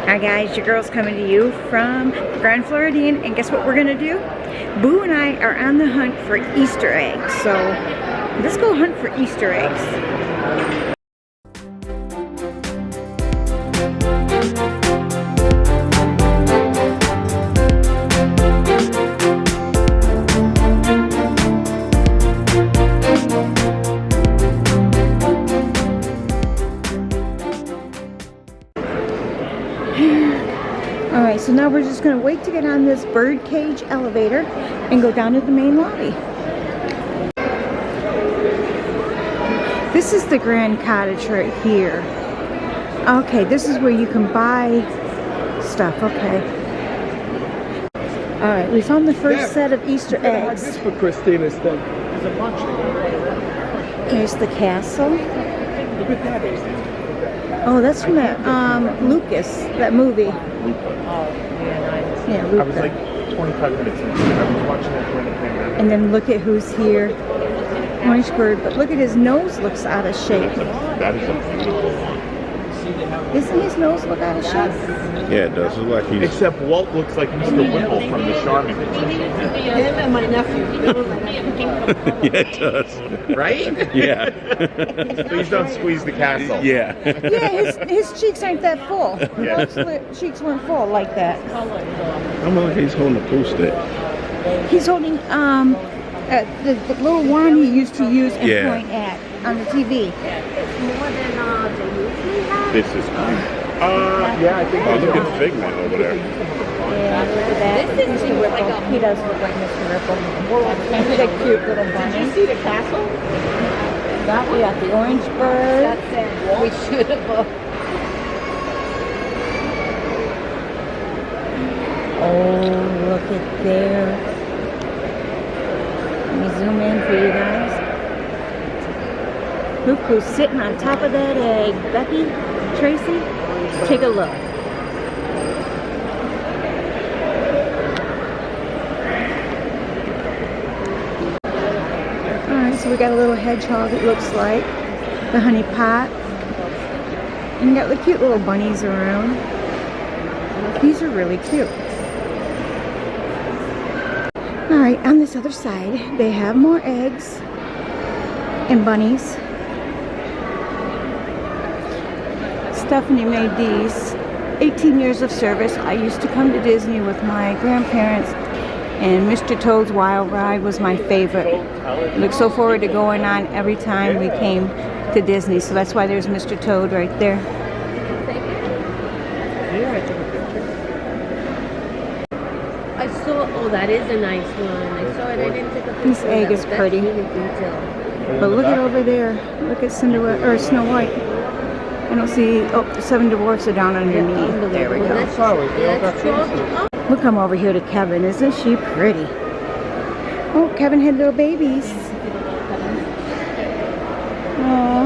Hi guys, your girl's coming to you from Grand Floridian, and guess what we're gonna do? Boo and I are on the hunt for Easter eggs, so let's go hunt for Easter eggs. Alright, so now we're just going to wait to get on this birdcage elevator and go down to the main lobby. This is the Grand Cottage right here. Okay, this is where you can buy stuff, okay. Alright, we found the first set of Easter eggs. This for Christina's thing. Here's the castle. Look at that. Oh, that's from that Lucas, that movie. Yeah, Luca. I was like 25 minutes into it. I was watching that when it came out. And then look at who's here. Orange bird, but look at his nose looks out of shape. That is a beautiful one. Doesn't his nose look out of shape? Yeah, it does. Look like he's... Except Walt looks like Mr. Whipple from The Charming. Him and my nephew. Yeah, it does. Right? Yeah. Please don't squeeze the castle. Yeah. Yeah, his cheeks aren't that full. Yeah. Walt's cheeks weren't full like that. I'm like he's holding a pool stick. He's holding the little wand he used to use and Yeah. point at on the TV. More than they usually have. This is Yeah, I think oh, look at Figment over there. Yeah, look at that. This is Mr. like Ripple. a- He does look like Mr. Ripple. Look at that cute little Did bunny. you see the castle? We got the orange bird. That's it. We should have. Oh, look at there. Let me zoom in for you guys. Look who's sitting on top of that egg. Becky, Tracy, take a look. Alright, so we got a little hedgehog, it looks like. The honey pot. And you got the cute little bunnies around. These are really cute. Alright, on this other side, they have more eggs and bunnies. Stephanie made these. 18 years of service. I used to come to Disney with my grandparents, and Mr. Toad's Wild Ride was my favorite. I look so forward to going on every time we came to Disney, so that's why there's Mr. Toad right there. Yeah, I took a picture. I saw. Oh, that is a nice one. I saw it. I didn't take a picture. This egg is That's pretty. really detailed. But look at over there. Look at Cinderella or Snow White. I don't see. Oh, the Seven Dwarfs are down underneath. There we go. That's chalk. We'll come over here to Kevin. Isn't she pretty? Oh, Kevin had little babies. Oh,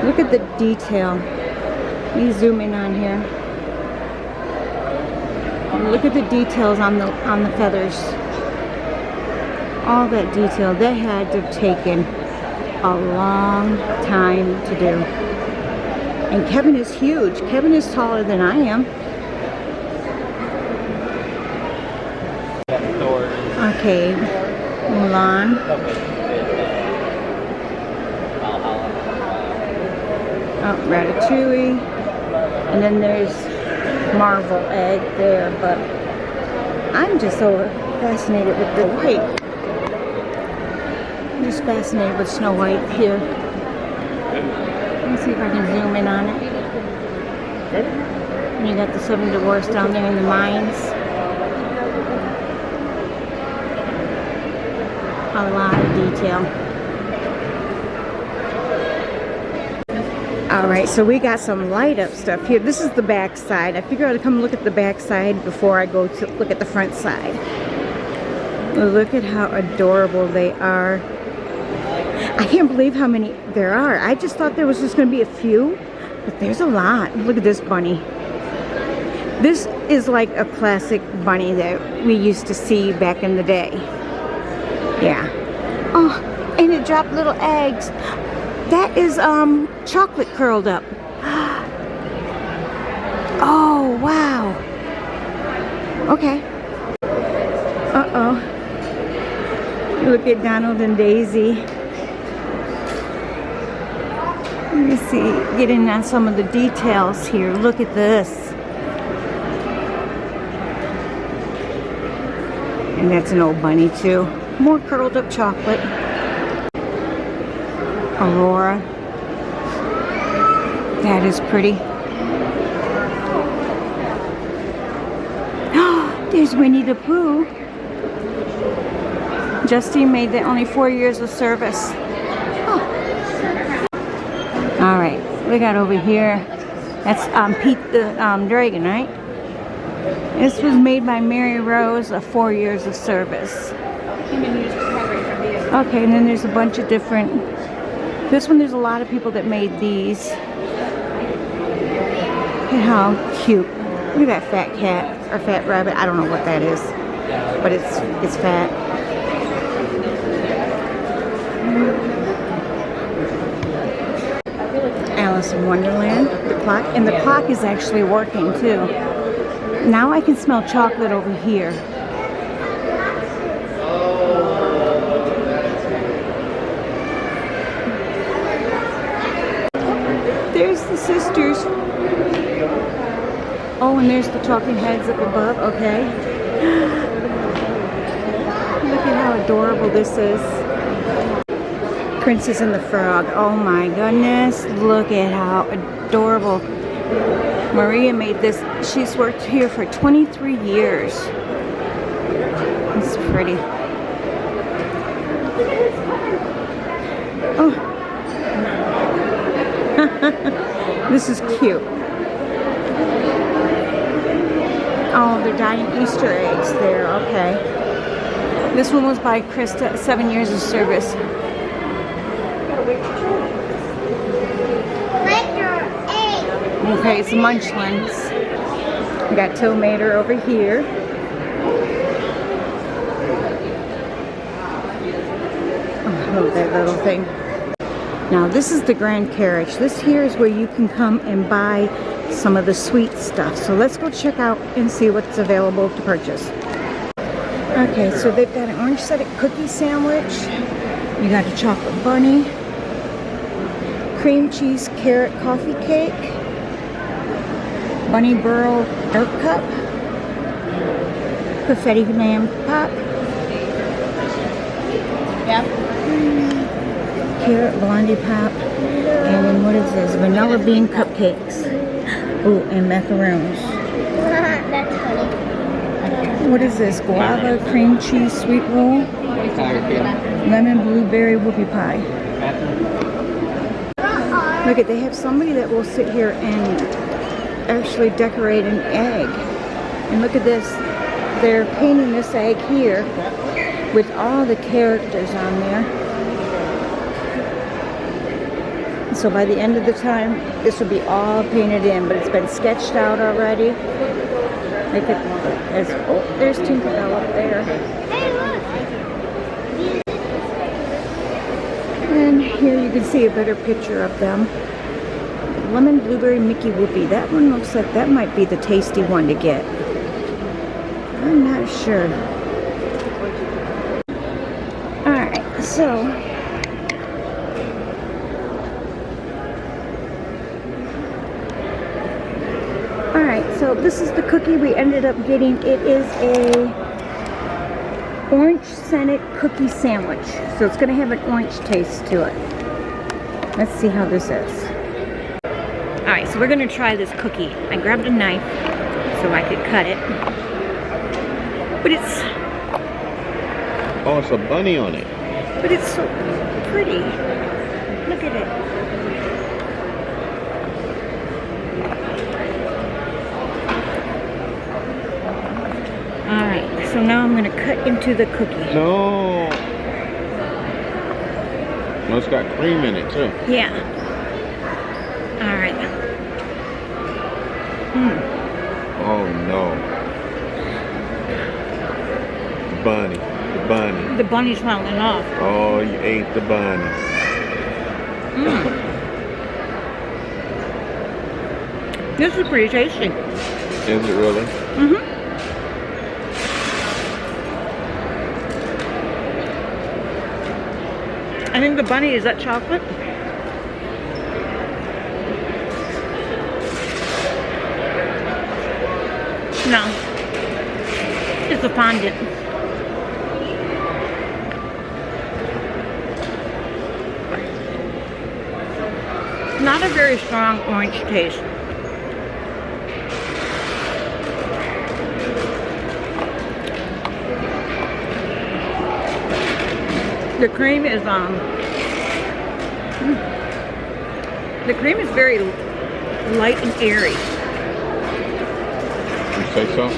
look at the detail. Let me zoom in on here. Look at the details on the feathers. All that detail. That had to have taken a long time to do. And Kevin is huge. Kevin is taller than I am. Okay, Mulan. Oh, Ratatouille. And then there's Marvel egg there, but I'm just so fascinated with the white. I'm just fascinated with Snow White here. Let me see if I can zoom in on it. And you got the Seven Dwarfs down there in the mines. A lot of detail. Alright, so we got some light up stuff here. This is the back side. I figured I'd come look at the back side before I go to look at the front side. Look at how adorable they are. I can't believe how many there are. I just thought there was just going to be a few, but there's a lot. Look at this bunny. This is like a classic bunny that we used to see back in the day. Yeah. Oh, and it dropped little eggs. That is chocolate curled up. Oh, wow. Okay. Uh-oh. Look at Donald and Daisy. Let me see, get in on some of the details here. Look at this. And that's an old bunny too. More curled up chocolate. Aurora. That is pretty. There's Winnie the Pooh. Justine made that only 4 years of service. Oh. All right, we got over here. That's Pete the Dragon, right? This was made by Mary Rose, 4 years of service. Okay, and then there's a bunch of different. This one, there's a lot of people that made these. Look at how cute. Look at that fat cat or fat rabbit. I don't know what that is, but it's fat. Alice in Wonderland, the clock, and the clock is actually working too. Now I can smell chocolate over here. There's the sisters. Oh, and there's the talking heads up above. Okay. Look at how adorable this is. Princess and the Frog. Oh my goodness. Look at how adorable. Maria made this. She's worked here for 23 years. It's pretty. Oh. This is cute. Oh, they're dyeing Easter eggs there. Okay. This one was by Krista, 7 years of service. Okay, it's Munchlins. We got Tomater over here. Oh, I love that little thing. Now this is the Grand Carriage. This here is where you can come and buy some of the sweet stuff. So let's go check out and see what's available to purchase. Okay, so they've got an orange Scented cookie sandwich. You got a chocolate bunny. Cream cheese carrot coffee cake. Bunny burl dirt cup. Confetti lamb pop. Yep. Carrot blondie pop. And then what is this? Vanilla bean cupcakes. Ooh, and macaroons. That's funny. What is this? Guava cream cheese sweet roll. Lemon blueberry whoopie pie. Look at, they have somebody that will sit here and actually decorate an egg. And look at this. They're painting this egg here with all the characters on there. So by the end of the time, this will be all painted in, but it's been sketched out already. They could, oh, there's Tinkerbell up there. And here you can see a better picture of them. Lemon blueberry Mickey Whoopie. That one looks like that might be the tasty one to get. I'm not sure. Alright, so so this is the cookie we ended up getting. It is a orange scented cookie sandwich. So it's going to have an orange taste to it. Let's see how this is. Alright, so we're going to try this cookie. I grabbed a knife so I could cut it. But it's... Oh, it's a bunny on it. But it's so pretty. Look at it. Alright, so now I'm going to cut into the cookie. No. No, it's got cream in it too. Yeah. Alright. Oh no. Bunny. The bunny. The bunny's falling off. Oh, you ate the bunny. This is pretty tasty. Is it really? I think the bunny, is that chocolate? No. It's a fondant. Not a very strong orange taste. The cream is very light and airy. You say so?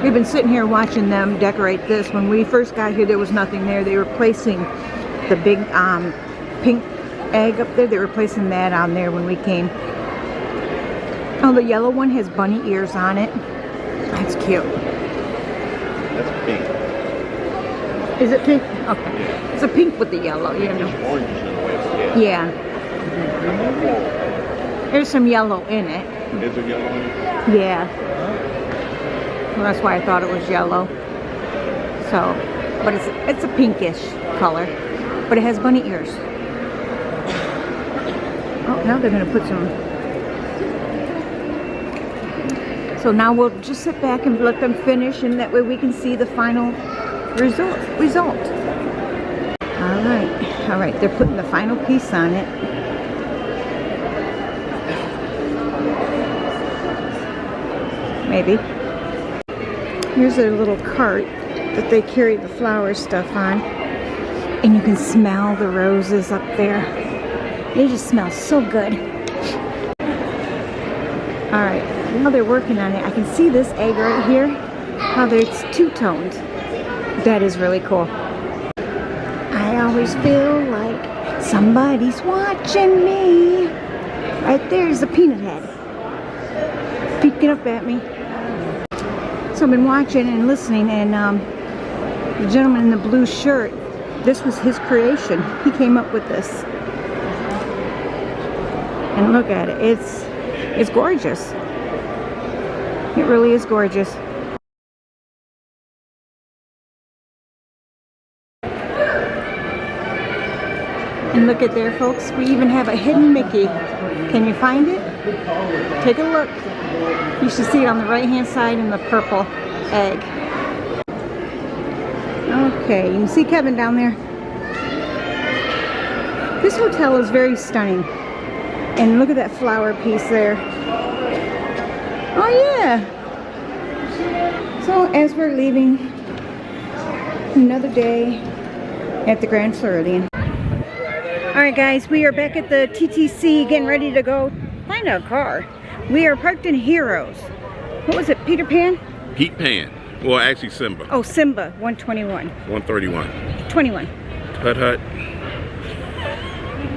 We've been sitting here watching them decorate this. When we first got here, there was nothing there. They were placing the big pink egg up there. They were placing that on there when we came. Oh, the yellow one has bunny ears on it. That's cute. That's pink. Is it pink? Okay. It's a pink with the yellow, you know. It's orange in a way. Yeah. There's some yellow in it. Is there yellow in it? Yeah. Well, that's why I thought it was yellow. So, but it's a pinkish color. But it has bunny ears. Oh, now they're going to put some. So now we'll just sit back and let them finish, and that way we can see the final result. All right, they're putting the final piece on it. Maybe. Here's their little cart that they carry the flower stuff on, and you can smell the roses up there. They just smell so good. All right, now they're working on it. I can see this egg right here, how it's two-toned. That is really cool. I always feel like somebody's watching me. Right there's the peanut head, peeking up at me. So I've been watching and listening, and the gentleman in the blue shirt, this was his creation. He came up with this. And look at it. It's gorgeous. It really is gorgeous. And look at there, folks. We even have a hidden Mickey. Can you find it? Take a look. You should see it on the right-hand side in the purple egg. Okay, you can see Kevin down there. This hotel is very stunning. And look at that flower piece there. Oh yeah. So as we're leaving, another day at the Grand Floridian. Alright guys, we are back at the TTC getting ready to go find our car. We are parked in Heroes. What was it, Peter Pan? Pete Pan. Well, actually Simba. Oh, Simba, 121. 131. 21. Hut hut.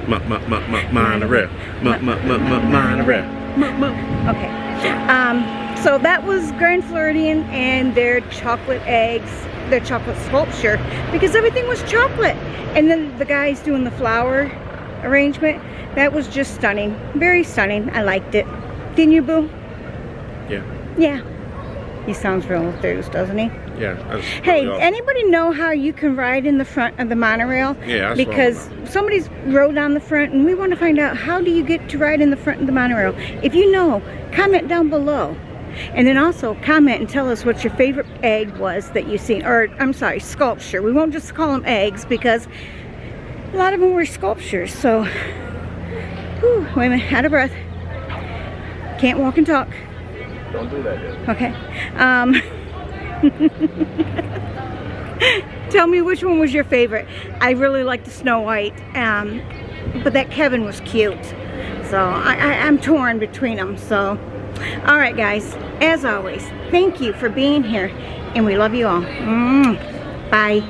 Monorail. Monorail. Okay. So that was Grand Floridian and their chocolate eggs, their chocolate sculpture, because everything was chocolate. And then the guys doing the flower arrangement, that was just stunning. Very stunning. I liked it. Didn't you, Boo? Yeah. Yeah. He sounds real enthused, doesn't he? Yeah. Hey, anybody know how you can ride in the front of the monorail? Yeah, because somebody's rode on the front, and we want to find out, how do you get to ride in the front of the monorail? If you know, comment down below. And then also comment and tell us what your favorite egg was that you've seen, or I'm sorry, sculpture. We won't just call them eggs because a lot of them were sculptures. So, whew, wait a minute, out of breath. Can't walk and talk. Don't do that yet. Okay. Tell me which one was your favorite. I really liked the Snow White, but that Kevin was cute. So I'm torn between them. So, all right, guys. As always, thank you for being here, and we love you all. Bye.